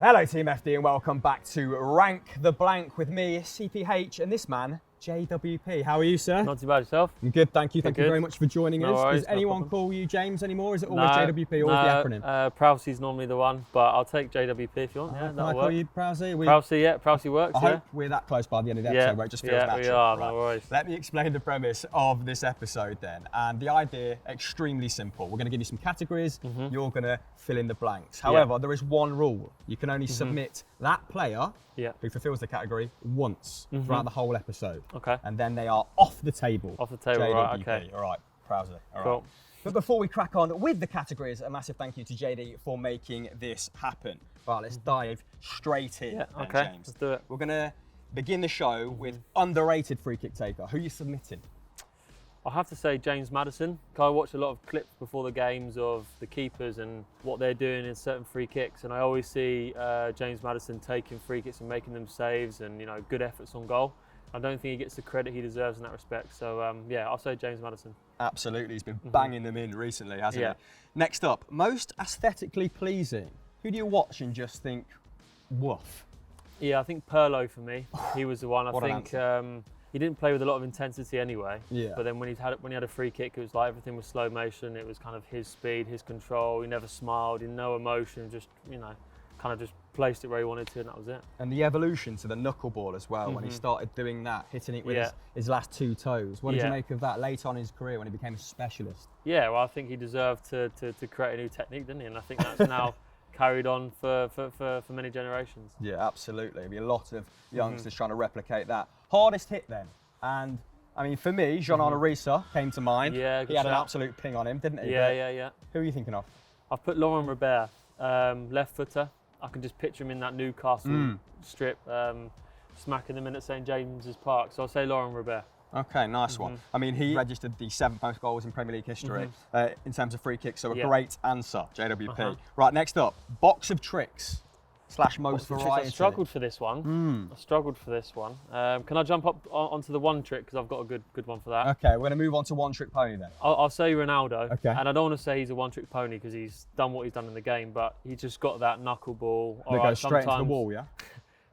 Hello Team FD and welcome back to Rank the Blank with me, CPH, and this man, JWP. How are you, sir? Not too bad yourself? I'm good, thank you. Thank you very much for joining us. Worries, Does anyone call you James anymore? Is it always No, JWP or the acronym? Prowse is normally the one, but I'll take JWP if you want. Yeah, Can I that'll call work. you Prowse? Prowse works, I hope we're that close by the end of the episode where it just feels natural. we are, Right. no worries. Let me explain the premise of this episode then. And the idea, extremely simple. We're going to give you some categories, you're going to fill in the blanks. However, there is one rule. You can only submit that player who fulfills the category once throughout the whole episode. Okay. And then they are off the table. Off the table, JWP. right, okay. All right, Prowse. All Cool. right. But before we crack on with the categories, a massive thank you to JD for making this happen. Right, let's dive straight in, Yeah, then, okay, James. let's do it. We're going to begin the show with underrated free kick taker. Who are you submitting? I have to say James Maddison. I watch a lot of clips before the games of the keepers and what they're doing in certain free kicks, and I always see James Maddison taking free kicks and making them saves and good efforts on goal. I don't think he gets the credit he deserves in that respect. So yeah, I'll say James Maddison. Absolutely, he's been banging them in recently, hasn't Yeah. he? Next up, most aesthetically pleasing. Who do you watch and just think, woof? Yeah, I think Perlo for me. He was the one. I What an think he didn't play with a lot of intensity anyway. Yeah. But then when he had a free kick, it was like everything was slow motion. It was kind of his speed, his control. He never smiled, he had no emotion. Just kind of just placed it where he wanted to, and that was it. And the evolution to the knuckleball as well, when he started doing that, hitting it with his last two toes. What did you make of that late on in his career when he became a specialist? Yeah, well, I think he deserved to create a new technique, didn't he? And I think that's now carried on for many generations. Yeah, absolutely. There'll be a lot of youngsters trying to replicate that. Hardest hit then, and I mean for me, Jean-Arnaud Risa came to mind. Yeah, he had an absolute ping on him, didn't he? Yeah. Who are you thinking of? I've put Laurent Robert, left footer. I can just picture him in that Newcastle strip, smacking them in at St James's Park. So I'll say Laurent Robert. Okay, nice one. I mean, he registered the 7th most goals in Premier League history in terms of free kicks, so a great answer, JWP. Right, next up, box of tricks / most variety. I struggled for this one. Can I jump up onto the one trick, because I've got a good one for that? Okay, we're going to move on to one trick pony then. I'll say Ronaldo. Okay. And I don't want to say he's a one trick pony because he's done what he's done in the game, but he's just got that knuckleball. That goes straight into the wall, yeah?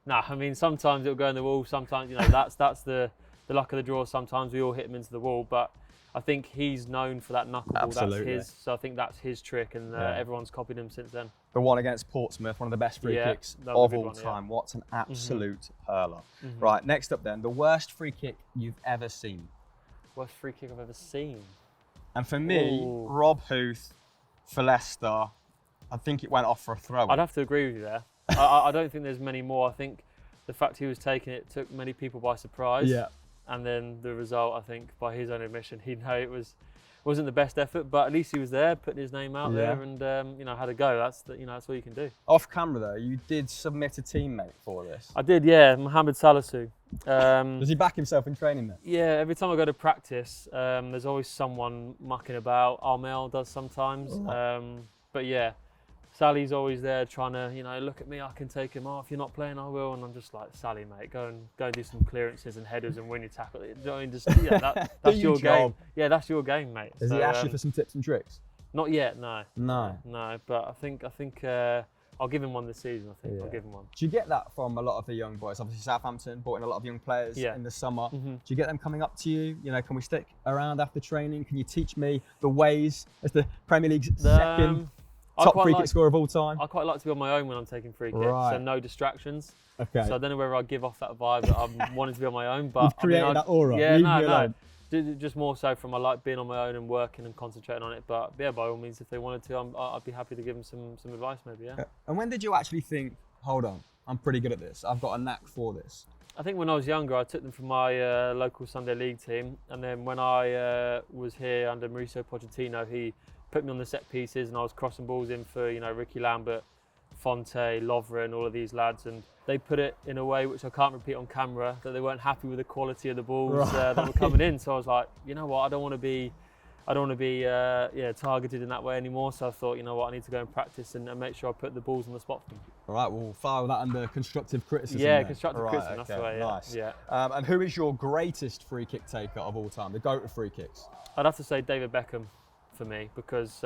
Nah, I mean, sometimes it'll go in the wall, sometimes, that's the luck of the draw. Sometimes we all hit him into the wall, but I think he's known for that knuckleball. Absolutely. That's his, so I think that's his trick, and everyone's copied him since then. The one against Portsmouth, one of the best free kicks of all time. What an absolute hurler. Right, next up then, the worst free kick you've ever seen. Worst free kick I've ever seen. And for me, Rob Huth for Leicester, I think it went off for a throw. I'd have to agree with you there. I don't think there's many more. I think the fact he was taking it took many people by surprise. Yeah. And then the result, I think, by his own admission, he'd know it wasn't the best effort, but at least he was there, putting his name out there, and had a go. That's all you can do. Off camera though, you did submit a teammate for this. I did, yeah, Mohamed Salisu. Does he back himself in training then? Yeah, every time I go to practice, there's always someone mucking about. Armel does sometimes, but yeah. Sally's always there trying to, look at me, I can take him off. You're not playing, I will. And I'm just like, Sally, mate, go and do some clearances and headers and win your tackle. That's your game. Yeah, that's your game, mate. Does he ask you for some tips and tricks? Not yet, no. No. But I think I'll give him one this season. I'll give him one. Do you get that from a lot of the young boys? Obviously, Southampton brought in a lot of young players in the summer. Do you get them coming up to you? Can we stick around after training? Can you teach me the ways as the Premier League's second top free kick scorer of all time? I quite like to be on my own when I'm taking free kicks, so no distractions. Okay. So I don't know whether I give off that vibe that I'm wanting to be on my own, but you've created that aura. Yeah, no. Just more so from I like being on my own and working and concentrating on it. But yeah, by all means, if they wanted to, I'd be happy to give them some advice, maybe. Yeah. And when did you actually think, hold on, I'm pretty good at this. I've got a knack for this. I think when I was younger, I took them from my local Sunday League team, and then when I was here under Mauricio Pochettino, he put me on the set pieces, and I was crossing balls in for Ricky Lambert, Fonte, Lovren, all of these lads, and they put it in a way which I can't repeat on camera, that they weren't happy with the quality of the balls that were coming in. So I was like, you know what, I don't want to be targeted in that way anymore. So I thought, you know what, I need to go and practice and make sure I put the balls on the spot for them. All right, we'll file that under constructive criticism. Yeah, then. constructive criticism, that's the way. Nice. Yeah. And who is your greatest free kick taker of all time, the GOAT of free kicks? I'd have to say David Beckham for me, because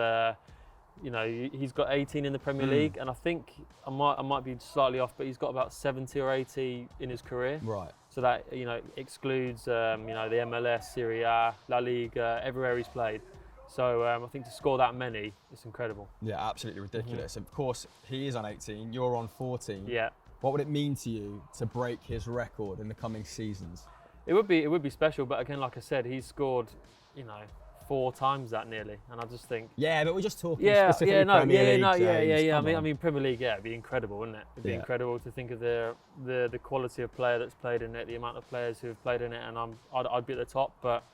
you know, he's got 18 in the Premier League, and I think I might be slightly off, but he's got about 70 or 80 in his career. Right. So that, you know, excludes you know, the MLS, Serie A, La Liga, everywhere he's played. So I think to score that many, it's incredible. Yeah, absolutely ridiculous. Of course, he is on 18. You're on 14. Yeah. What would it mean to you to break his record in the coming seasons? It would be special, but again, like I said, he's scored, you know, 4 times that nearly, and I just think. Yeah, but we're just talking specifically Premier League. I mean Premier League, yeah, it'd be incredible, wouldn't it? It'd be incredible to think of the quality of player that's played in it, the amount of players who have played in it, and I'd be at the top, but.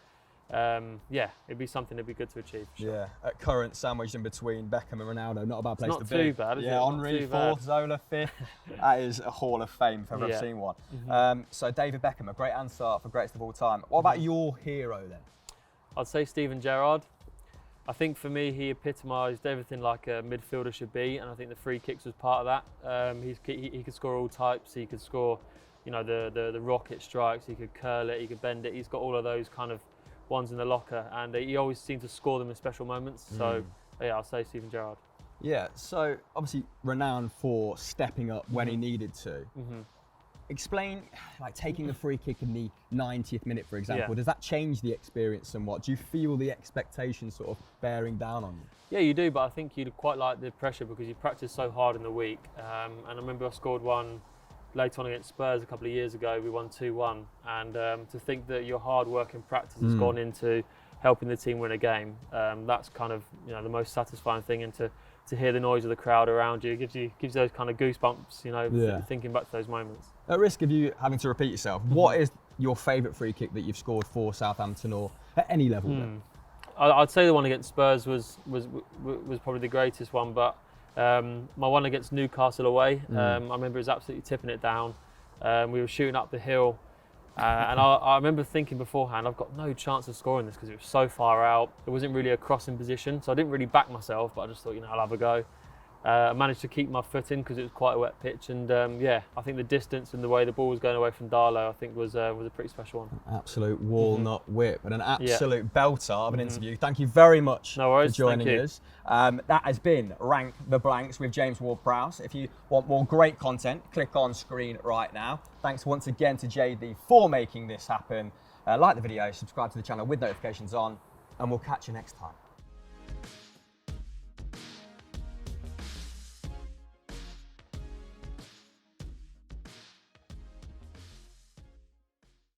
Yeah, it'd be something that'd be good to achieve. Sure. Yeah, at current, sandwiched in between Beckham and Ronaldo, not a bad place to be. Not too bad, is it? Yeah, Henry 4th, Zola 5th. That is a hall of fame if ever I've seen one. So David Beckham, a great answer for greatest of all time. What about your hero then? I'd say Steven Gerrard. I think for me, he epitomised everything like a midfielder should be, and I think the free kicks was part of that. He could score all types. He could score, you know, the rocket strikes. He could curl it. He could bend it. He's got all of those kind of ones in the locker, and he always seemed to score them in special moments. So yeah, I'll say Steven Gerrard. Yeah, so obviously renowned for stepping up when he needed to. Explain, like taking the free kick in the 90th minute, for example, does that change the experience somewhat? Do you feel the expectation sort of bearing down on you? Yeah, you do, but I think you'd quite like the pressure because you practice so hard in the week. And I remember I scored one later on against Spurs a couple of years ago. We won 2-1, and to think that your hard work and practice has gone into helping the team win a game, that's kind of, you know, the most satisfying thing. And to hear the noise of the crowd around you gives you those kind of goosebumps, you know, thinking back to those moments. At risk of you having to repeat yourself, what is your favourite free kick that you've scored for Southampton or at any level? Then? I'd say the one against Spurs was probably the greatest one, but my one against Newcastle away, I remember it was absolutely tipping it down. We were shooting up the hill, and I remember thinking beforehand, I've got no chance of scoring this because it was so far out. It wasn't really a crossing position, so I didn't really back myself, but I just thought, you know, I'll have a go. I managed to keep my foot in because it was quite a wet pitch, and yeah, I think the distance and the way the ball was going away from Darlow, I think was a pretty special one. Absolute walnut whip and an absolute belter of an interview. Thank you very much for joining us. That has been Rank the Blanks with James Ward Prowse. If you want more great content, click on screen right now. Thanks once again to JD for making this happen. Like the video, subscribe to the channel with notifications on, and we'll catch you next time.